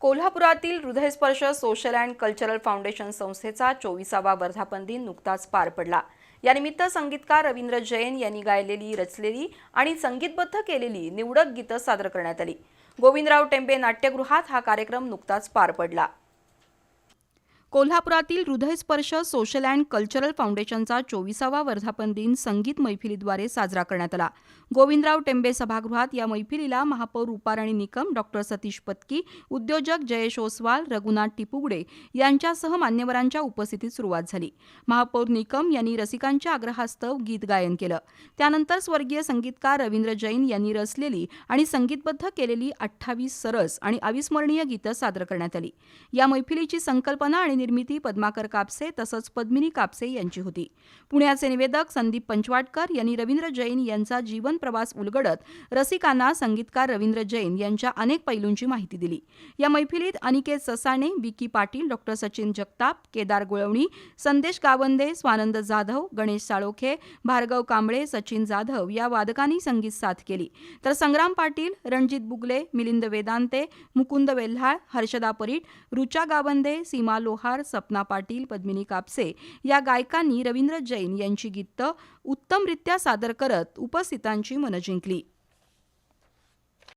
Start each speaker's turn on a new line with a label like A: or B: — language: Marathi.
A: कोल्हापुरातील हृदयस्पर्श सोशल अँड कल्चरल फाउंडेशन संस्थेचा 24वा वर्धापन दिन नुकताच पार पडला। यानिमित्त संगीतकार रवींद्र जैन यांनी गायलेली, रचलेली आणि संगीतबद्ध केलेली निवडक गीतं सादर करण्यात आली। गोविंदराव टेंबे नाट्यगृहात हा कार्यक्रम नुकताच पार पडला। कोल्हापुरातील हृदयस्पर्श सोशल अँड कल्चरल फाउंडेशनचा 24वा वर्धापन दिन संगीत मैफिलीद्वारे साजरा करण्यात आला। गोविंदराव टेंबे सभागृहात या मैफिलीला महापौर रूपाराणी निकम, डॉ. सतीश पत्की, उद्योजक जयेश ओसवाल, रघुनाथ टिपुगडे यांच्यासह मान्यवरांच्या उपस्थितीत सुरुवात झाली। महापौर निकम यांनी रसिकांच्या आग्रहास्तव गीत गायन केलं। त्यानंतर स्वर्गीय संगीतकार रवींद्र जैन यांनी रचलेली आणि संगीतबद्ध केलेली 28 सरस आणि अविस्मरणीय गीतं सादर करण्यात आली। या मैफिलीची संकल्पना आणि निर्मिती पद्माकर कापसे तसंच पद्मिनी कापसे यांची होती। पुण्याचे निवेदक संदीप पंचवाटकर यांनी रवींद्र जैन यांचा जीवन प्रवास उलगडत रसिकांना संगीतकार रवींद्र जैन यांच्या अनेक पैलूंची माहिती दिली। या मैफिलीत अनिकेत ससाणे, विकी पाटील, डॉ. सचिन जगताप, केदार गुळवणी, संदेश गावंदे, स्वानंद जाधव, गणेश साळोखे, भार्गव कांबळे, सचिन जाधव या वादकांनी संगीत साथ केली। तर संग्राम पाटील, रणजित बुगले, मिलिंद वेदांते, मुकुंद वेल्हाळ, हर्षदा परीट, रुचा गावंदे, सीमा लोहार, सपना पाटील, पद्मिनी कापसे या गायकांनी रवींद्र जैन यांची गीतं उत्तमरित्या सादर करत उपस्थितांची मनं जिंकली।